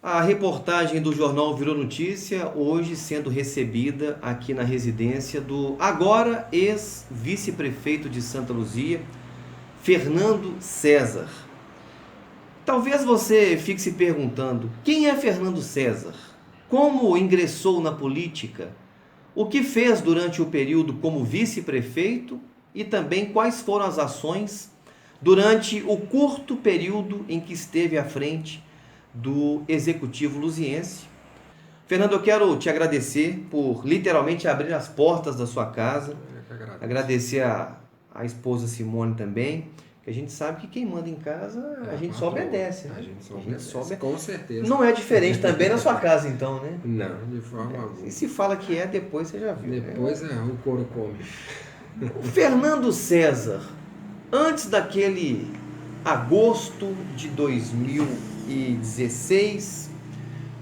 A reportagem do jornal Virou Notícia, hoje sendo recebida aqui na residência do agora ex-vice-prefeito de Santa Luzia, Fernando César. Talvez você fique se perguntando: quem é Fernando César? Como ingressou na política? O que fez durante o período como vice-prefeito? E também quais foram as ações durante o curto período em que esteve à frente do Executivo Luziense? Fernando, eu quero te agradecer por literalmente abrir as portas da sua casa. Eu que agradeço. Agradecer a esposa Simone também, que a gente sabe que quem manda em casa, a gente só obedece. A gente só obedece, com certeza. Não é diferente também na sua casa, então, né? Não, de forma alguma. E se fala que é, depois você já viu. Depois o couro come. O Fernando César, antes daquele agosto de 2016,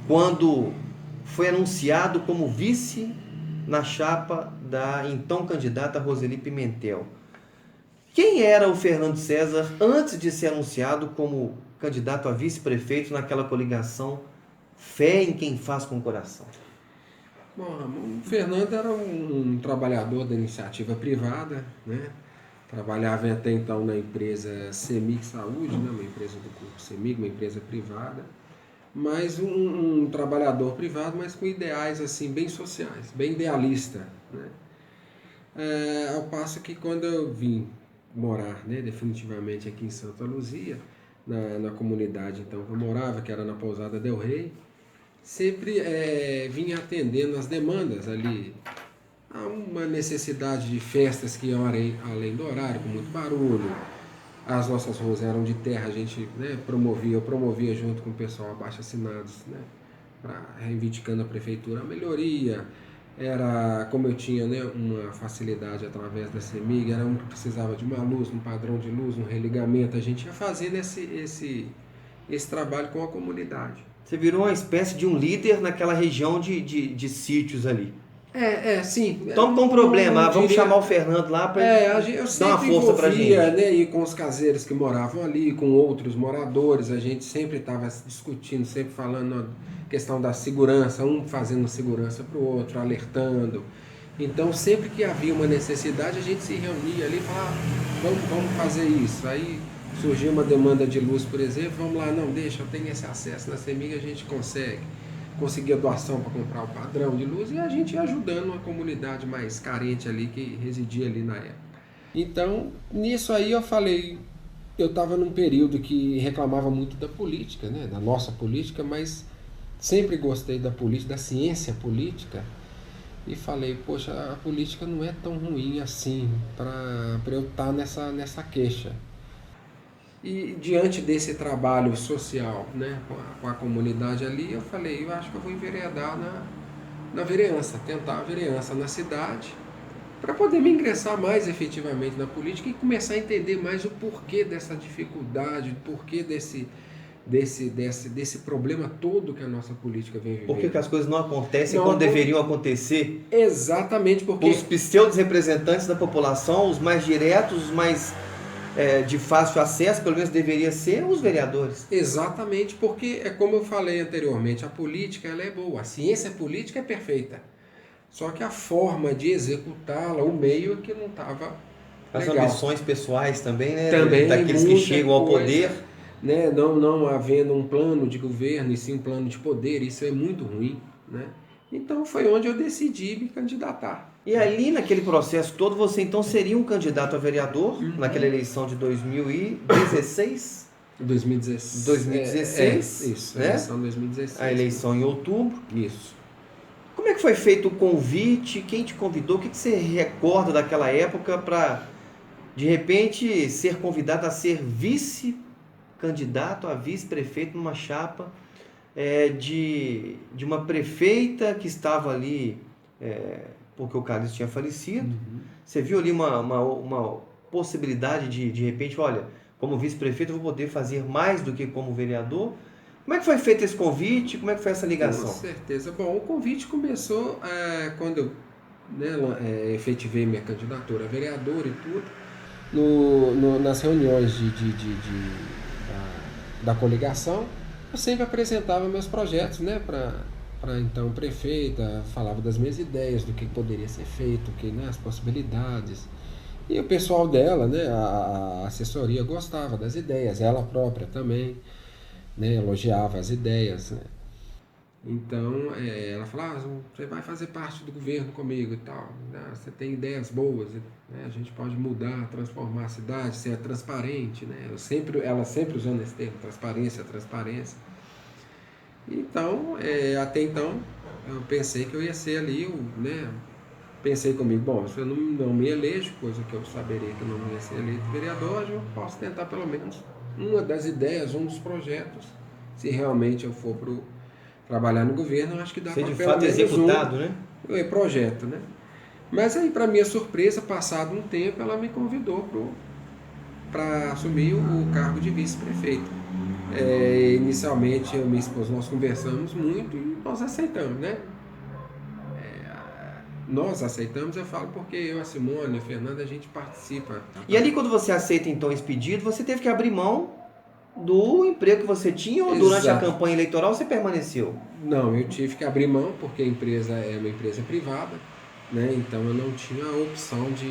quando foi anunciado como vice na chapa da então candidata Roseli Pimentel. Quem era o Fernando César antes de ser anunciado como candidato a vice-prefeito naquela coligação Fé em Quem Faz com o Coração? Bom, Ramon, o Fernando era um trabalhador da iniciativa privada, né? Trabalhava até então na empresa CEMIG Saúde, né? Uma empresa do grupo CEMIG, uma empresa privada, mas um trabalhador privado, mas com ideais assim bem sociais, bem idealista, né? Ao passo que quando eu vim morar, né, definitivamente aqui em Santa Luzia, na comunidade então que eu morava, que era na Pousada Del Rey, sempre vinha atendendo as demandas ali. Há uma necessidade de festas que iam além do horário, com muito barulho. As nossas ruas eram de terra, a gente, né, eu promovia junto com o pessoal abaixo-assinados, né, reivindicando a prefeitura a melhoria. Era, como eu tinha, né, uma facilidade através da CEMIG, era um que precisava de uma luz, um padrão de luz, um religamento, a gente ia fazendo esse trabalho com a comunidade. Você virou uma espécie de um líder naquela região de sítios ali. Sim. Então, com problema, vamos chamar o Fernando lá para eu dar uma força para a gente. né, e com os caseiros que moravam ali, com outros moradores, a gente sempre estava discutindo, sempre falando questão da segurança, um fazendo segurança para o outro, alertando. Então, sempre que havia uma necessidade, a gente se reunia ali e falava, vamos fazer isso. Aí surgia uma demanda de luz, por exemplo, vamos lá, não, deixa, eu tenho esse acesso na CEMIG, a gente conseguia doação para comprar o padrão de luz e a gente ia ajudando uma comunidade mais carente ali que residia ali na época. Então, nisso aí eu falei, eu estava num período que reclamava muito da política, né, da nossa política, mas sempre gostei da política, da ciência política, e falei, poxa, a política não é tão ruim assim para eu estar nessa queixa. E diante desse trabalho social, né, com a comunidade ali, eu falei, eu acho que eu vou enveredar na vereança, tentar a vereança na cidade, para poder me ingressar mais efetivamente na política e começar a entender mais o porquê dessa dificuldade, o porquê desse problema todo que a nossa política vem vivendo. Por que as coisas não acontecem quando deveriam acontecer? Exatamente porque os pseudos representantes da população, os mais diretos, os mais de fácil acesso, pelo menos deveria ser os vereadores. Exatamente, porque é como eu falei anteriormente, a política ela é boa, a ciência política é perfeita, só que a forma de executá-la, o meio é que não estava As legal. ambições pessoais também, né? Também, daqueles que chegam ao poder. Né? Não havendo um plano de governo e sim um plano de poder, isso é muito ruim, né? Então foi onde eu decidi me candidatar. E ali naquele processo todo, você então seria um candidato a vereador, naquela eleição de 2016? 2016. Isso, né? Eleição 2016. A eleição em outubro. Isso. Como é que foi feito o convite? Quem te convidou? O que você recorda daquela época para, de repente, ser convidado a ser vice-candidato a vice-prefeito numa chapa de uma prefeita que estava ali, porque o Calixto tinha falecido. Você viu ali uma possibilidade de repente, olha, como vice-prefeito eu vou poder fazer mais do que como vereador. Como é que foi feito esse convite? Como é que foi essa ligação? Com certeza. Bom, o convite começou quando eu efetivei minha candidatura a vereador e tudo, nas reuniões da coligação. eu sempre apresentava meus projetos, né, para então prefeita, falava das minhas ideias, do que poderia ser feito, né, as possibilidades. E o pessoal dela, né, a assessoria gostava das ideias, ela própria também, né, elogiava as ideias, né. Então, ela falava, você vai fazer parte do governo comigo e tal, né, você tem ideias boas, né, a gente pode mudar, transformar a cidade, ser transparente, né, ela sempre usando esse termo, transparência, transparência. Então, até então, eu pensei que eu ia ser ali, né, pensei comigo, bom, se eu não me elejo, coisa que eu saberia que eu não ia ser eleito vereador, eu posso tentar pelo menos uma das ideias, um dos projetos, se realmente eu for trabalhar no governo, eu acho que dá Ser para de pelo fato menos executado, né? projeto, né? Mas aí, para minha surpresa, passado um tempo, ela me convidou para assumir o cargo de vice-prefeito. Inicialmente, eu e minha esposa, nós conversamos muito e nós aceitamos, né? Nós aceitamos, eu falo porque eu, a Simone, a Fernanda, a gente participa. E ali, quando você aceita então esse pedido, você teve que abrir mão do emprego que você tinha ou durante a Exato. campanha eleitoral você permaneceu? Não, eu tive que abrir mão porque a empresa é uma empresa privada, né? Então eu não tinha a opção de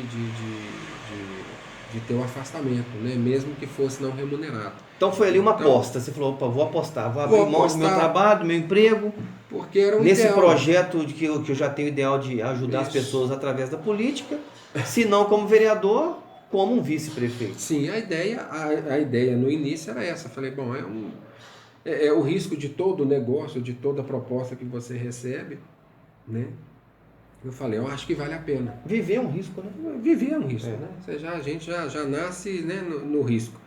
ter o afastamento, né? Mesmo que fosse não remunerado. Então foi ali uma Então, aposta. Você falou, opa, vou apostar, vou vou abrir mão do meu apostar trabalho, do meu emprego, porque era um nesse ideal. projeto de que eu já tenho o ideal de ajudar as Isso. pessoas através da política, se não como vereador, como um vice-prefeito. Sim, a ideia no início era essa. Falei, bom, é o risco de todo negócio, de toda proposta que você recebe, né? Eu falei, eu acho que vale a pena. Viver é um risco, né? Viver é um risco, né? A gente já nasce, né, no risco.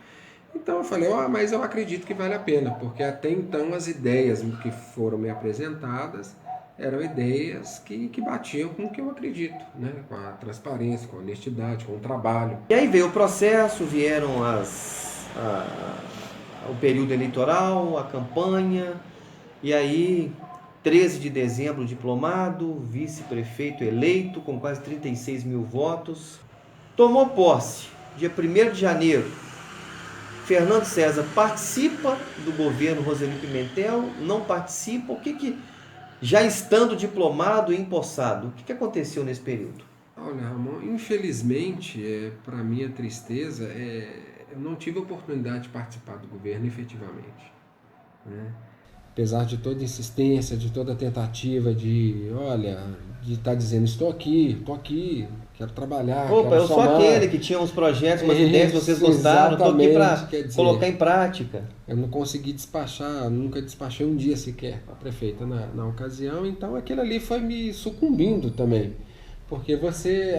Então eu falei, mas eu acredito que vale a pena, porque até então as ideias que foram me apresentadas eram ideias que batiam com o que eu acredito, né? Com a transparência, com a honestidade, com o trabalho. E aí veio o processo, vieram o período eleitoral, a campanha, e aí 13 de dezembro, diplomado, vice-prefeito eleito com quase 36 mil votos. Tomou posse, dia 1º de janeiro. Fernando César participa do governo Roseli Pimentel, não participa? O que já estando diplomado e empossado, o que aconteceu nesse período? Olha, Ramon, infelizmente, para minha tristeza, eu não tive a oportunidade de participar do governo efetivamente, né? Apesar de toda insistência, de toda tentativa de estar dizendo, estou aqui, quero trabalhar, Opa, quero eu sou somar. aquele que tinha uns projetos, umas ideias que vocês gostaram, estou aqui para colocar em prática. Eu não consegui despachar, nunca despachei um dia sequer a prefeita na ocasião, então aquilo ali foi me sucumbindo também. Porque você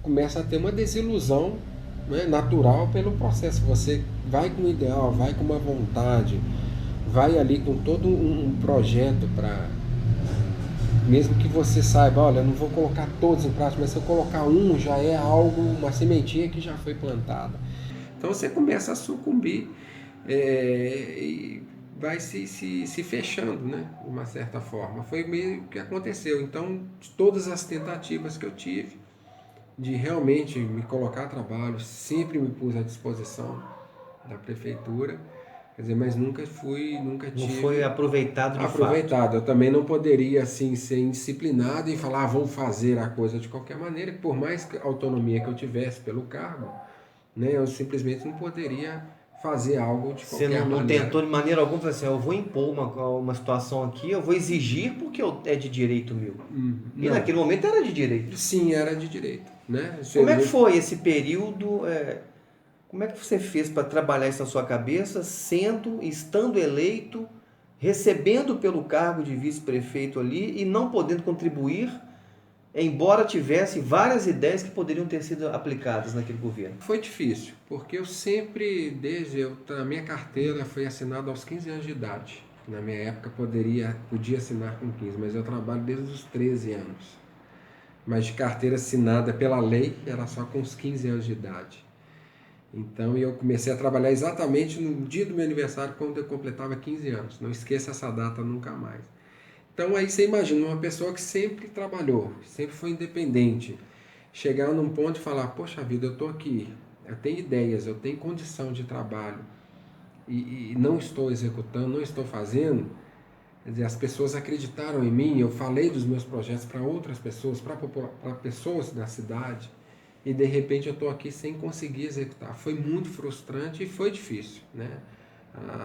começa a ter uma desilusão, né, natural pelo processo. Você vai com um ideal, vai com uma vontade, vai ali com todo um projeto para... Mesmo que você saiba, olha, eu não vou colocar todos em prática, mas se eu colocar um, já é algo, uma sementinha que já foi plantada. Então você começa a sucumbir e vai se fechando, né, de uma certa forma. Foi meio que aconteceu. Então, de todas as tentativas que eu tive de realmente me colocar a trabalho, sempre me pus à disposição da prefeitura, quer dizer, mas nunca tive... Não foi aproveitado de fato. Eu também não poderia, assim, ser indisciplinado e falar, vamos fazer a coisa de qualquer maneira, que por mais autonomia que eu tivesse pelo cargo, né, eu simplesmente não poderia fazer algo de qualquer maneira. Você não tentou de maneira alguma, falar assim, eu vou impor uma situação aqui, eu vou exigir porque é de direito meu. E naquele momento era de direito. Sim, era de direito, né? Como é que foi esse período? Como é que você fez para trabalhar isso na sua cabeça, estando eleito, recebendo pelo cargo de vice-prefeito ali e não podendo contribuir, embora tivesse várias ideias que poderiam ter sido aplicadas naquele governo? Foi difícil, porque eu sempre, a minha carteira foi assinada aos 15 anos de idade. Na minha época podia assinar com 15, mas eu trabalho desde os 13 anos. Mas de carteira assinada pela lei era só com os 15 anos de idade. Então eu comecei a trabalhar exatamente no dia do meu aniversário, quando eu completava 15 anos. Não esqueça essa data nunca mais. Então aí você imagina uma pessoa que sempre trabalhou, sempre foi independente, chegar num ponto e falar, poxa vida, eu estou aqui, eu tenho ideias, eu tenho condição de trabalho, e não estou executando, não estou fazendo, quer dizer, as pessoas acreditaram em mim, eu falei dos meus projetos para outras pessoas, para pessoas da cidade, e de repente eu estou aqui sem conseguir executar. Foi muito frustrante e foi difícil, né?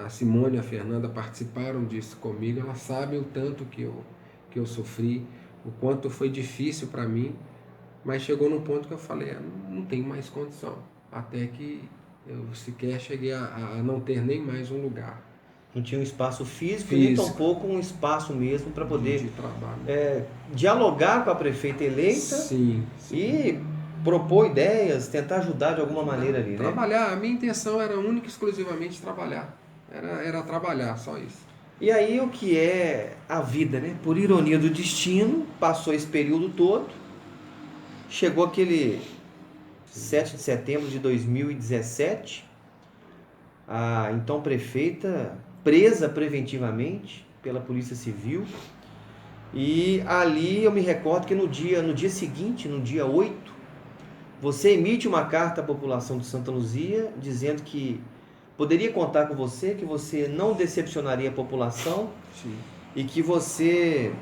A Simone e a Fernanda participaram disso comigo, elas sabem o tanto que eu sofri, o quanto foi difícil para mim, mas chegou num ponto que eu falei, não tenho mais condição, até que eu sequer cheguei a não ter nem mais um lugar Não tinha um espaço físico e nem físico tampouco um espaço mesmo para poder de trabalho. dialogar com a prefeita eleita Sim, sim. e propor ideias, tentar ajudar de alguma maneira ali, né? Trabalhar, a minha intenção era única e exclusivamente trabalhar. Era trabalhar, só isso. E aí o que é a vida, né? Por ironia do destino, passou esse período todo, chegou aquele 7 de setembro de 2017, a então prefeita presa preventivamente pela Polícia Civil. E ali eu me recordo que no dia seguinte, no dia 8, você emite uma carta à população de Santa Luzia dizendo que poderia contar com você, que você não decepcionaria a população. Sim. E que você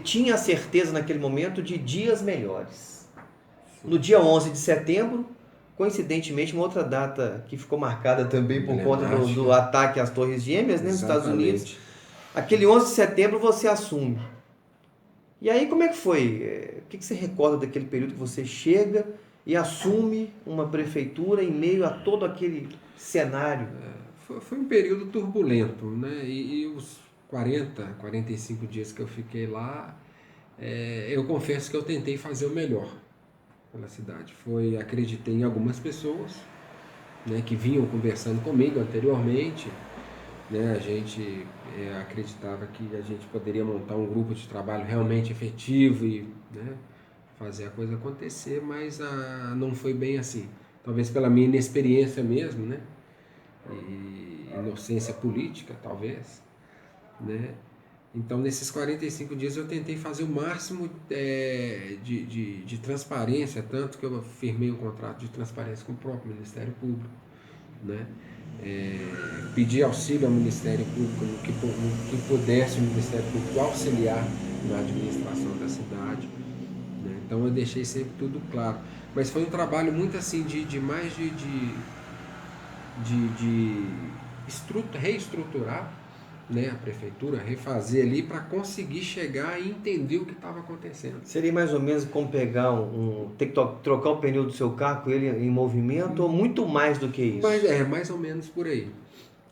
tinha a certeza naquele momento de dias melhores. No dia 11 de setembro, coincidentemente, uma outra data que ficou marcada também por conta do ataque às Torres Gêmeas, né, nos Estados Unidos. Aquele 11 de setembro você assume. E aí como é que foi? O que você recorda daquele período que você chega e assume uma prefeitura em meio a todo aquele cenário? Foi um período turbulento, né? E os 45 dias que eu fiquei lá, eu confesso que eu tentei fazer o melhor pela cidade. Acreditei em algumas pessoas, né, que vinham conversando comigo anteriormente, né? A gente acreditava que a gente poderia montar um grupo de trabalho realmente efetivo e, né, fazer a coisa acontecer, mas não foi bem assim. Talvez pela minha inexperiência mesmo, né? E inocência política, talvez, né? Então, nesses 45 dias eu tentei fazer o máximo de transparência, tanto que eu firmei um contrato de transparência com o próprio Ministério Público, né? Pedi auxílio ao Ministério Público no que pudesse o Ministério Público auxiliar na administração da cidade, né? Então eu deixei sempre tudo claro, mas foi um trabalho muito assim de reestruturar, né, a prefeitura, refazer ali para conseguir chegar e entender o que estava acontecendo. Seria mais ou menos como pegar ter que trocar o pneu do seu carro com ele em movimento, ou muito mais do que isso? Mas mais ou menos por aí.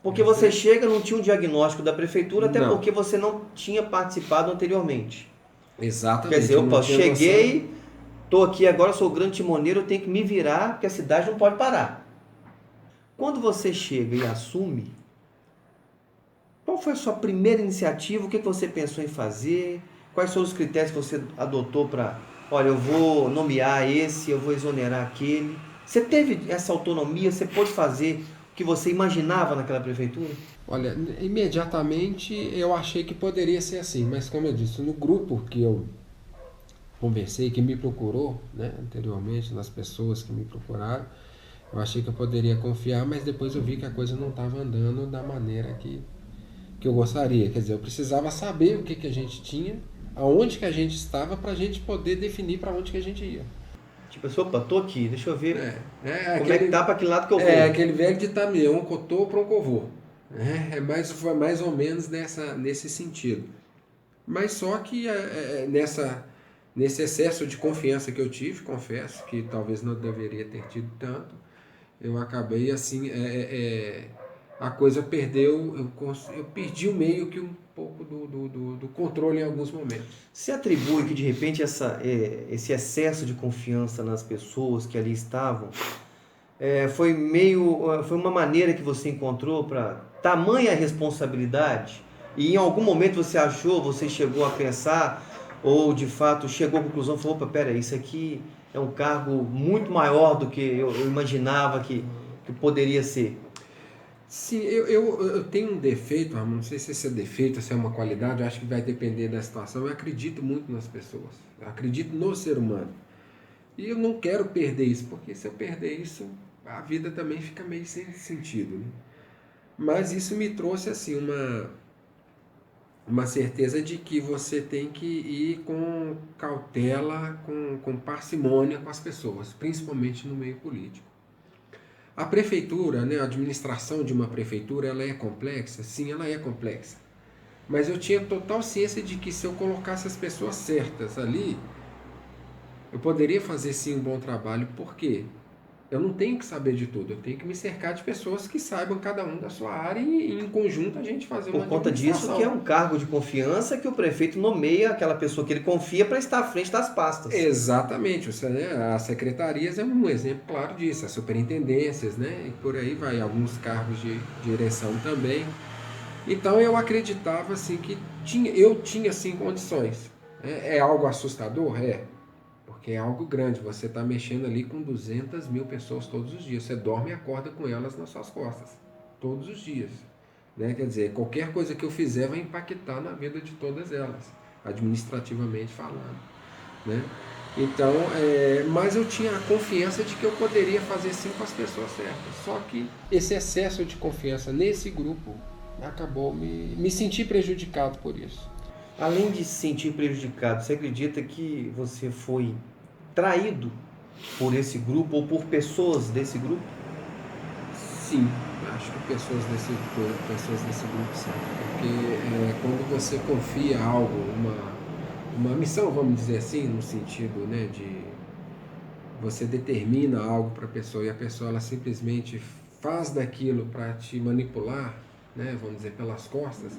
Porque você chega, não tinha um diagnóstico da prefeitura, até Não. porque você não tinha participado anteriormente. Exatamente. Quer dizer, opa, cheguei, estou aqui agora, sou o grande timoneiro, eu tenho que me virar, porque a cidade não pode parar. Quando você chega e assume, qual foi a sua primeira iniciativa? O que você pensou em fazer? Quais foram os critérios que você adotou para, olha, eu vou nomear esse, eu vou exonerar aquele? Você teve essa autonomia? Você pôde fazer o que você imaginava naquela prefeitura? Olha, imediatamente eu achei que poderia ser assim, mas como eu disse, no grupo que eu conversei, que me procurou, né, anteriormente, nas pessoas que me procuraram, eu achei que eu poderia confiar, mas depois eu vi que a coisa não estava andando da maneira que eu gostaria. Quer dizer, eu precisava saber o que a gente tinha, aonde que a gente estava, para a gente poder definir para onde que a gente ia. Tipo, opa, tô aqui, deixa eu ver como é que tá, para que lado que eu vou. É aquele velho ditado meu, um que eu tô para um que eu vou. Foi mais ou menos nesse sentido. Mas só que nesse excesso de confiança que eu tive, confesso que talvez não deveria ter tido tanto, eu acabei assim, a coisa perdeu, eu perdi o meio que um pouco do controle em alguns momentos. Se atribui que de repente esse excesso de confiança nas pessoas que ali estavam foi uma maneira que você encontrou para tamanha responsabilidade, e em algum momento você chegou a pensar, ou de fato chegou à conclusão, falou, opa, pera, isso aqui é um cargo muito maior do que eu imaginava que poderia ser? Sim, eu tenho um defeito, Ramon, não sei se esse é defeito ou se é uma qualidade, eu acho que vai depender da situação. Eu acredito muito nas pessoas, eu acredito no ser humano. E eu não quero perder isso, porque se eu perder isso, a vida também fica meio sem sentido, né? Mas isso me trouxe assim uma certeza de que você tem que ir com cautela, com parcimônia com as pessoas, principalmente no meio político. A prefeitura, né, a administração de uma prefeitura, ela é complexa? Sim, ela é complexa. Mas eu tinha total ciência de que se eu colocasse as pessoas certas ali, eu poderia fazer sim um bom trabalho. Por quê? Eu não tenho que saber de tudo, eu tenho que me cercar de pessoas que saibam cada um da sua área e em conjunto a gente fazer uma Por conta disso que é um cargo de confiança que o prefeito nomeia aquela pessoa que ele confia para estar à frente das pastas. Exatamente, as secretarias é um exemplo claro disso, as superintendências, né? E por aí vai, alguns cargos de direção também. Então eu acreditava assim que eu tinha sim condições. É algo assustador? É. Porque é algo grande, você está mexendo ali com 200 mil pessoas todos os dias. Você dorme e acorda com elas nas suas costas, todos os dias. Né? Quer dizer, qualquer coisa que eu fizer vai impactar na vida de todas elas, administrativamente falando. Né? Então, mas eu tinha a confiança de que eu poderia fazer sim com as pessoas certas. Só que esse excesso de confiança nesse grupo acabou me senti prejudicado por isso. Além de se sentir prejudicado, você acredita que você foi traído por esse grupo ou por pessoas desse grupo? Sim, acho que pessoas desse grupo sim. Porque quando você confia algo, uma missão, vamos dizer assim, no sentido, né, de você determina algo para a pessoa e a pessoa ela simplesmente faz daquilo para te manipular, né, vamos dizer, pelas costas,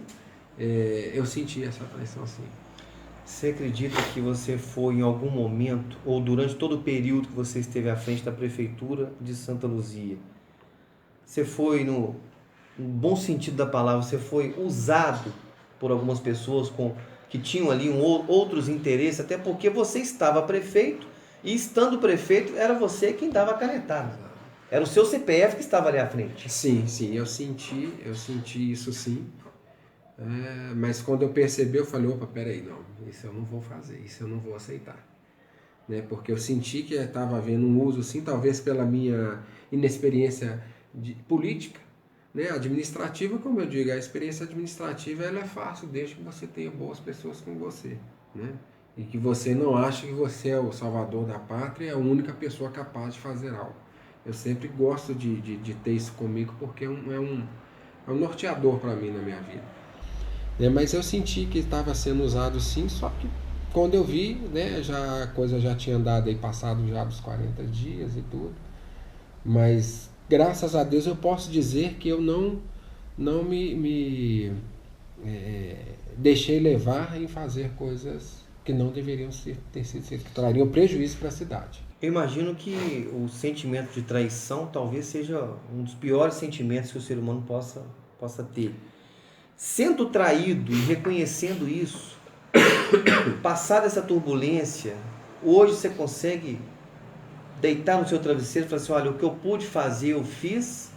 eu senti essa pressão sim. Você acredita que você foi em algum momento, ou durante todo o período que você esteve à frente da prefeitura de Santa Luzia, você foi, no bom sentido da palavra, você foi usado por algumas pessoas que tinham ali outros interesses, até porque você estava prefeito, e estando prefeito, era você quem dava a canetada. Era o seu CPF que estava ali à frente. Sim, eu senti isso sim. Mas quando eu percebi, eu falei, opa, peraí, não, isso eu não vou fazer, isso eu não vou aceitar. Né? Porque eu senti que estava havendo um uso, sim, talvez pela minha inexperiência política, né? Administrativa, como eu digo, a experiência administrativa ela é fácil desde que você tenha boas pessoas com você. Né? E que você não ache que você é o salvador da pátria, é a única pessoa capaz de fazer algo. Eu sempre gosto de ter isso comigo porque é um norteador para mim na minha vida. Mas eu senti que estava sendo usado sim, só que quando eu vi, né, a coisa já tinha andado aí, passado já dos 40 dias e tudo. Mas graças a Deus eu posso dizer que eu não me deixei levar em fazer coisas que não deveriam ter sido feitas, que trariam prejuízo para a cidade. Eu imagino que o sentimento de traição talvez seja um dos piores sentimentos que o ser humano possa ter. Sendo traído e reconhecendo isso, passar essa turbulência, hoje você consegue deitar no seu travesseiro e falar assim, olha, o que eu pude fazer eu fiz,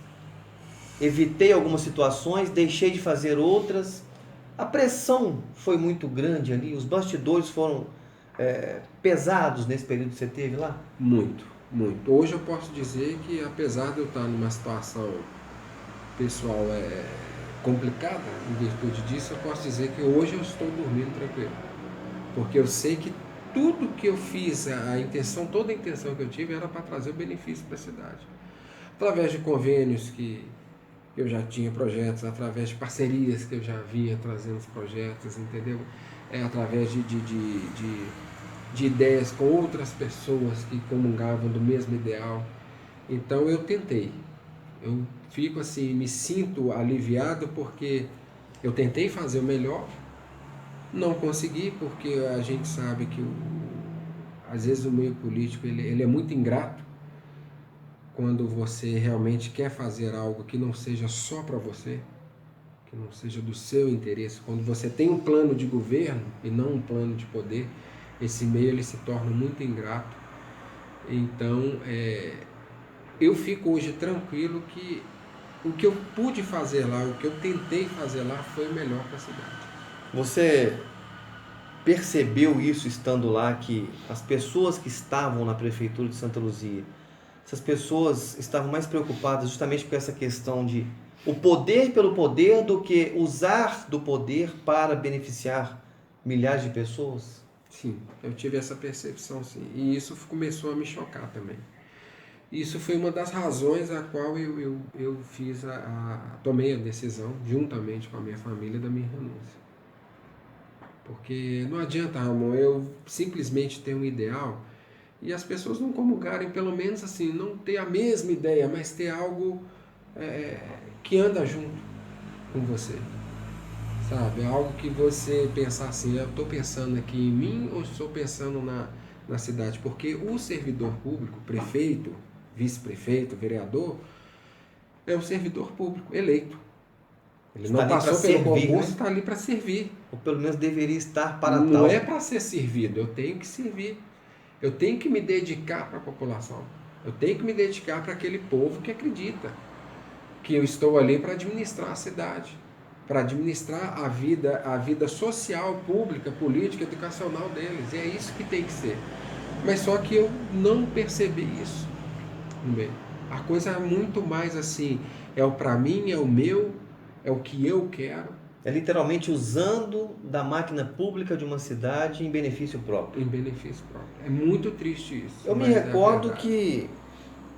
evitei algumas situações, deixei de fazer outras. A pressão foi muito grande ali, os bastidores foram pesados nesse período que você teve lá? Muito, muito. Hoje eu posso dizer que apesar de eu estar numa situação pessoal complicada, em virtude disso, eu posso dizer que hoje eu estou dormindo tranquilo. Porque eu sei que tudo que eu fiz, toda a intenção que eu tive era para trazer o benefício para a cidade. Através de convênios que eu já tinha projetos, através de parcerias que eu já vinha trazendo os projetos, entendeu? Através de ideias com outras pessoas que comungavam do mesmo ideal. Então eu tentei. Eu fico assim, me sinto aliviado porque eu tentei fazer o melhor, não consegui porque a gente sabe que às vezes o meio político ele é muito ingrato quando você realmente quer fazer algo que não seja só para você, que não seja do seu interesse. Quando você tem um plano de governo e não um plano de poder, esse meio ele se torna muito ingrato. Então, eu fico hoje tranquilo que o que eu pude fazer lá, o que eu tentei fazer lá foi o melhor para a cidade. Você percebeu isso estando lá, que as pessoas que estavam na prefeitura de Santa Luzia, essas pessoas estavam mais preocupadas justamente com essa questão de o poder pelo poder do que usar do poder para beneficiar milhares de pessoas? Sim, eu tive essa percepção, sim. E isso começou a me chocar também. Isso foi uma das razões a qual eu fiz tomei a decisão, juntamente com a minha família, da minha renúncia. Porque não adianta, Ramon, eu simplesmente ter um ideal e as pessoas não comungarem, pelo menos assim, não ter a mesma ideia, mas ter algo que anda junto com você. Sabe? Algo que você pensar assim, eu estou pensando aqui em mim ou estou pensando na cidade? Porque o servidor público, prefeito, vice-prefeito, vereador, é um servidor público eleito. Ele Está não ali para passou pelo servir, concurso, né? está ali para servir. Ou pelo menos deveria estar para Não tal. é para ser servido, eu tenho que servir. Eu tenho que me dedicar para a população. Eu tenho que me dedicar para aquele povo que acredita que eu estou ali para administrar a cidade, para administrar a vida social, pública, política, educacional deles. E é isso que tem que ser. Mas só que eu não percebi isso. A coisa é muito mais assim, é o para mim, é o meu, é o que eu quero. É literalmente usando da máquina pública de uma cidade em benefício próprio. Em benefício próprio. É muito triste isso. Eu me recordo que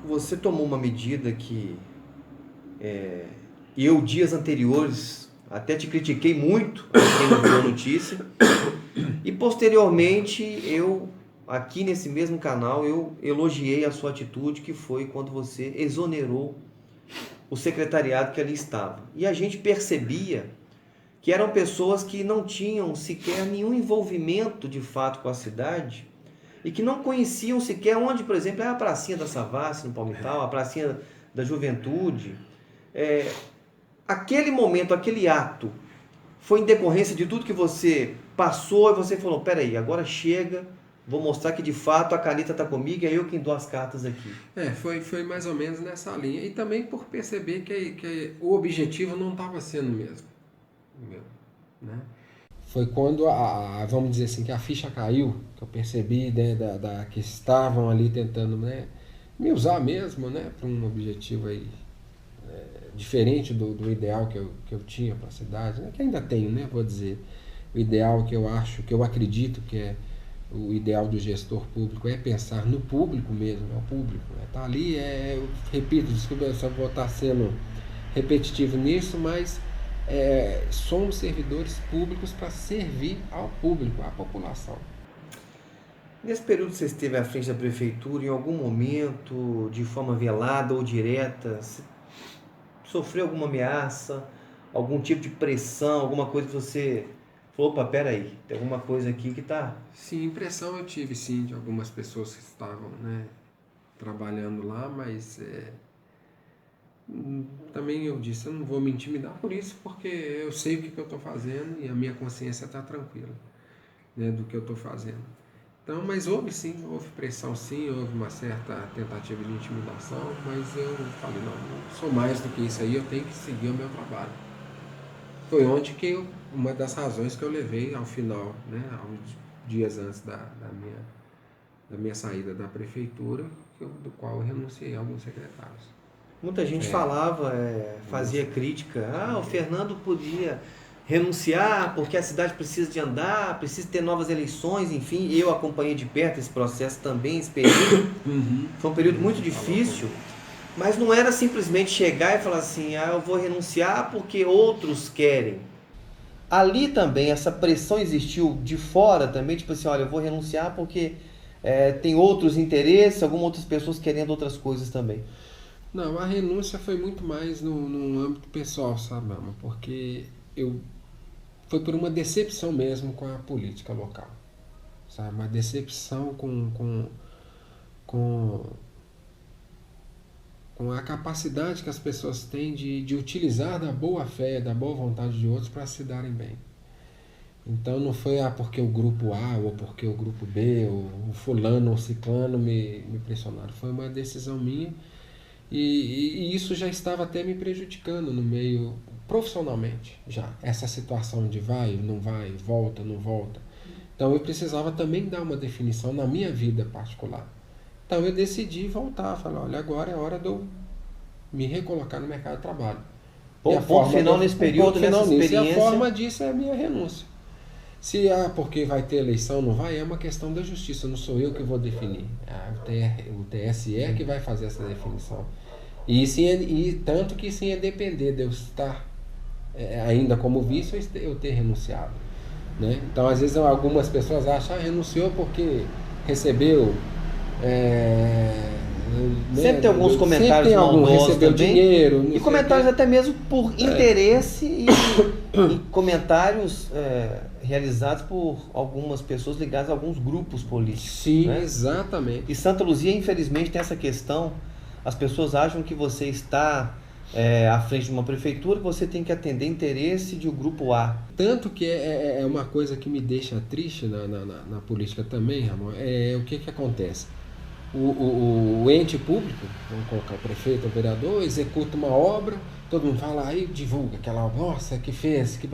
você tomou uma medida que eu, dias anteriores, até te critiquei muito aqui no Virou Notícia. E posteriormente, eu, aqui nesse mesmo canal, eu elogiei a sua atitude, que foi quando você exonerou o secretariado que ali estava. E a gente percebia que eram pessoas que não tinham sequer nenhum envolvimento de fato com a cidade e que não conheciam sequer onde, por exemplo, é a pracinha da Savassi, no Palmital, a pracinha da Juventude. Aquele momento, aquele ato, foi em decorrência de tudo que você passou e você falou, peraí, agora chega, vou mostrar que de fato a caneta está comigo e é eu quem dou as cartas aqui. Foi mais ou menos nessa linha. E também por perceber que o objetivo não estava sendo o mesmo. Né? Foi quando, vamos dizer assim, que a ficha caiu, que eu percebi, né, que estavam ali tentando, né, me usar mesmo, né, para um objetivo aí, diferente do ideal que eu tinha para a cidade, né, que ainda tenho, né, vou dizer. O ideal que eu acho, que eu acredito que é o ideal do gestor público é pensar no público mesmo, é o público. Tá ali, eu repito, desculpa, eu só vou estar sendo repetitivo nisso, mas somos servidores públicos para servir ao público, à população. Nesse período que você esteve à frente da prefeitura, em algum momento, de forma velada ou direta, sofreu alguma ameaça, algum tipo de pressão, alguma coisa que você falou, opa, peraí, tem alguma coisa aqui que está... Sim, impressão eu tive, sim, de algumas pessoas que estavam, né, trabalhando lá, mas também eu disse, eu não vou me intimidar por isso, porque eu sei o que eu estou fazendo e a minha consciência está tranquila, né, do que eu estou fazendo. Então, mas houve pressão sim, houve uma certa tentativa de intimidação, mas eu falei, não sou mais do que isso aí, eu tenho que seguir o meu trabalho. Foi onde uma das razões que eu levei ao final, né, alguns dias antes da minha saída da prefeitura, do qual eu renunciei a alguns secretários. Muita gente falava, fazia crítica, o Fernando podia renunciar porque a cidade precisa de andar, precisa ter novas eleições, enfim, eu acompanhei de perto esse processo também, esse período. Foi um período muito difícil, mas não era simplesmente chegar e falar assim, eu vou renunciar porque outros querem. Ali também essa pressão existiu de fora também, tipo assim, olha, eu vou renunciar porque tem outros interesses, algumas outras pessoas querendo outras coisas também. Não, a renúncia foi muito mais no âmbito pessoal, sabe, mama? Porque foi por uma decepção mesmo com a política local, sabe? Uma decepção com a capacidade que as pessoas têm de utilizar da boa fé, da boa vontade de outros para se darem bem. Então não foi porque o grupo A ou porque o grupo B, ou o fulano ou ciclano me pressionaram. Foi uma decisão minha e isso já estava até me prejudicando no meio profissionalmente já. Essa situação de vai, não vai, volta, não volta. Então eu precisava também dar uma definição na minha vida particular. Então eu decidi voltar, falei, olha, agora é hora de eu me recolocar no mercado de trabalho. O ponto final nesse período, nessa experiência... E a forma disso é a minha renúncia. Se porque vai ter eleição, não vai, é uma questão da justiça, não sou eu que vou definir. O TSE é que vai fazer essa definição. E tanto que isso ia depender de eu estar ainda como vice ou eu ter renunciado. Né? Então, às vezes, algumas pessoas acham, renunciou porque recebeu... sempre tem alguns comentários maldosos também, dinheiro, e comentários até mesmo por interesse e comentários realizados por algumas pessoas ligadas a alguns grupos políticos. Sim, né? Exatamente. E Santa Luzia, infelizmente, tem essa questão. As pessoas acham que você está à frente de uma prefeitura, que você tem que atender interesse de um grupo A. Tanto que é uma coisa que me deixa triste na política também, Ramon, o que acontece? O ente público, vamos colocar o prefeito, o vereador, executa uma obra, todo mundo fala, aí divulga aquela obra, nossa, que fez, que...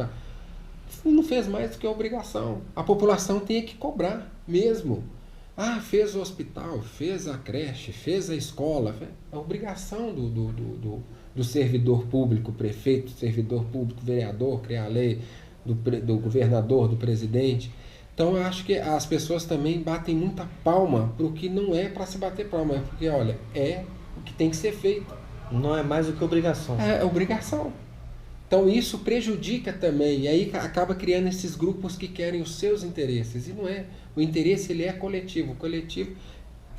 Não fez mais do que a obrigação. A população tem que cobrar mesmo. Fez o hospital, fez a creche, fez a escola. A obrigação do servidor público, prefeito, servidor público, vereador, criar a lei, do governador, do presidente. Então eu acho que as pessoas também batem muita palma para o que não é para se bater palma, porque olha, é o que tem que ser feito. Não é mais do que obrigação. É obrigação. Então isso prejudica também, e aí acaba criando esses grupos que querem os seus interesses, e não é. O interesse ele é coletivo. O coletivo,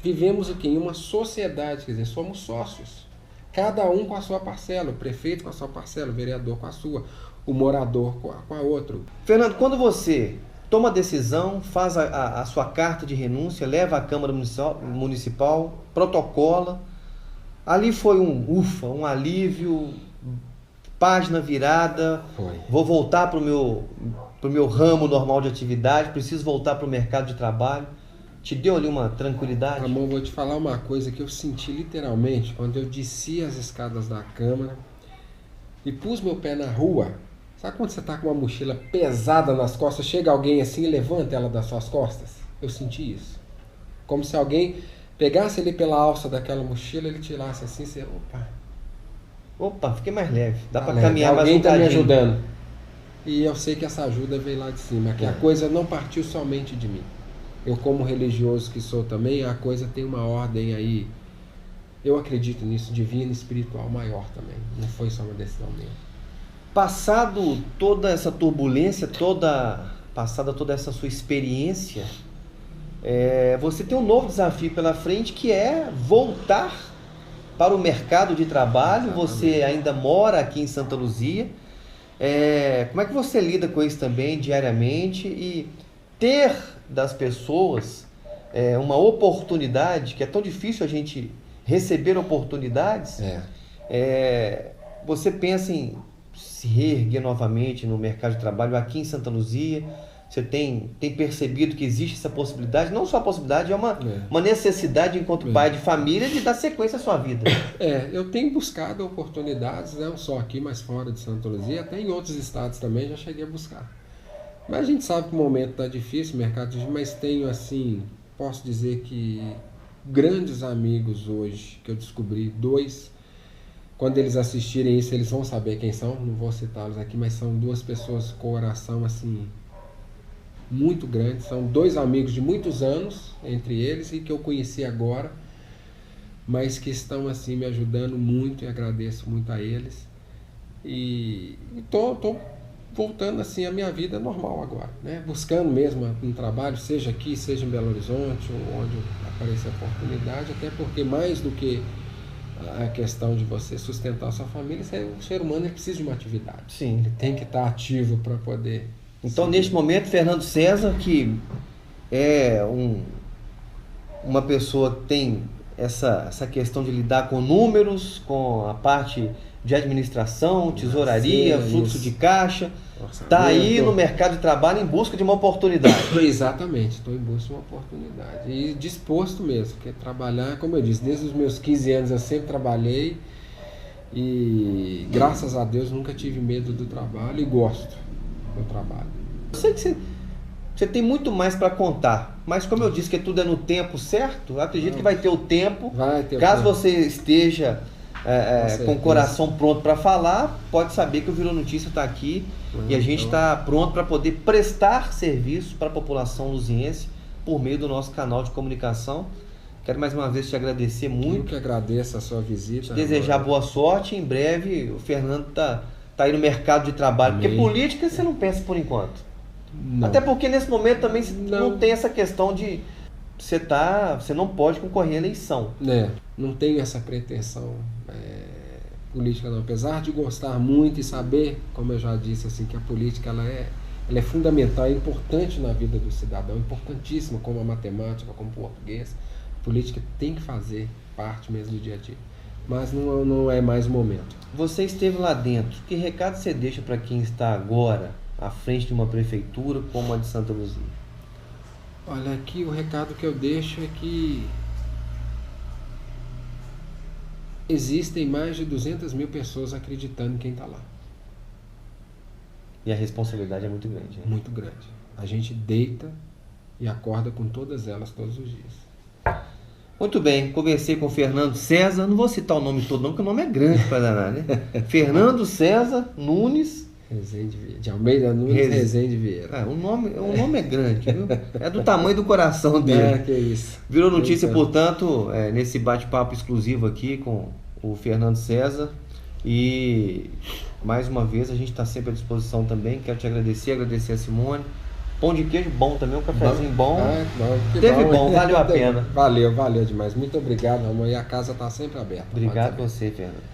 vivemos aqui em uma sociedade, quer dizer, somos sócios. Cada um com a sua parcela, o prefeito com a sua parcela, o vereador com a sua, o morador com a outra. Fernando, quando você toma a decisão, faz a sua carta de renúncia, leva à Câmara Municipal, protocola, ali foi um alívio, página virada, vou voltar para o meu ramo normal de atividade, preciso voltar para o mercado de trabalho. Te deu ali uma tranquilidade? Ramon, vou te falar uma coisa que eu senti literalmente quando eu desci as escadas da Câmara e pus meu pé na rua. Sabe quando você está com uma mochila pesada nas costas, chega alguém assim e levanta ela das suas costas? Eu senti isso. Como se alguém pegasse ele pela alça daquela mochila, ele tirasse assim, você... Opa, fiquei mais leve. Dá para caminhar mais um bocadinho. Alguém está me ajudando. cadinho. E eu sei que essa ajuda veio lá de cima, que a coisa não partiu somente de mim. Eu, como religioso que sou também, a coisa tem uma ordem aí, eu acredito nisso, divina e espiritual maior também. Não foi só uma decisão minha. Passado toda essa turbulência, passada toda essa sua experiência, você tem um novo desafio pela frente, que é voltar para o mercado de trabalho. Exatamente. Você ainda mora aqui em Santa Luzia. Como é que você lida com isso também diariamente e ter das pessoas uma oportunidade, que é tão difícil a gente receber oportunidades, você pensa em se reerguer novamente no mercado de trabalho aqui em Santa Luzia? Você tem percebido que existe essa possibilidade? Não só a possibilidade, é uma necessidade enquanto pai de família de dar sequência à sua vida. Eu tenho buscado oportunidades, não só aqui, mas fora de Santa Luzia, até em outros estados também já cheguei a buscar. Mas a gente sabe que o momento está difícil, o mercado, mas tenho assim, posso dizer que grandes amigos hoje, que eu descobri, 2, quando eles assistirem isso, eles vão saber quem são, não vou citá-los aqui, mas são 2 pessoas com coração assim, muito grande, são 2 amigos de muitos anos entre eles e que eu conheci agora, mas que estão assim me ajudando muito e agradeço muito a eles. E tô voltando assim a minha vida normal agora, né? Buscando mesmo um trabalho, seja aqui, seja em Belo Horizonte, ou onde aparecer a oportunidade, até porque mais do que a questão de você sustentar a sua família, o ser humano precisa de uma atividade. Sim. Ele tem que estar ativo para poder... Então, neste momento, Fernando César, que é uma pessoa que tem essa questão de lidar com números, com a parte de administração, tesouraria, fluxo de caixa, está aí no mercado de trabalho em busca de uma oportunidade. Exatamente, estou em busca de uma oportunidade. E disposto mesmo, porque trabalhar, como eu disse, desde os meus 15 anos eu sempre trabalhei e, graças a Deus, nunca tive medo do trabalho e gosto do trabalho. Eu sei que você tem muito mais para contar, mas como eu disse que tudo é no tempo certo, eu acredito que vai ter o tempo. Vai ter caso o tempo. você esteja com o coração pronto para falar, pode saber que o Virou Notícia está aqui e a gente está pronto para poder prestar serviço para a população luziense por meio do nosso canal de comunicação. Quero mais uma vez te agradecer muito. Eu que agradeço a sua visita. Te desejar boa sorte. Em breve o Fernando tá aí no mercado de trabalho. Amém. Porque política você não pensa por enquanto. Não. Até porque nesse momento também não tem essa questão de você não pode concorrer à eleição. Não tenho essa pretensão política não. Apesar de gostar muito e saber, como eu já disse, assim, que a política ela é fundamental, é importante na vida do cidadão, importantíssima como a matemática, como o português. A política tem que fazer parte mesmo do dia a dia. Mas não é mais o momento. Você esteve lá dentro. Que recado você deixa para quem está agora à frente de uma prefeitura como a de Santa Luzia? Olha, aqui o recado que eu deixo é que existem mais de 200 mil pessoas acreditando em quem está lá. E a responsabilidade é muito grande. Né? Muito grande. A gente deita e acorda com todas elas todos os dias. Muito bem, conversei com o Fernando César, não vou citar o nome todo não, porque o nome é grande para danar, né? Fernando César Nunes de Almeida Nunes Rezende Vieira. O nome é grande, viu? É do tamanho do coração dele. Que isso. Virou Notícia, portanto, nesse bate-papo exclusivo aqui com o Fernando César. E mais uma vez a gente está sempre à disposição também. Quero te agradecer a Simone. Pão de queijo bom também, um cafezinho bom. Teve bom, valeu a pena. Valeu demais. Muito obrigado, amor. E a casa está sempre aberta. Obrigado a você, Fernando.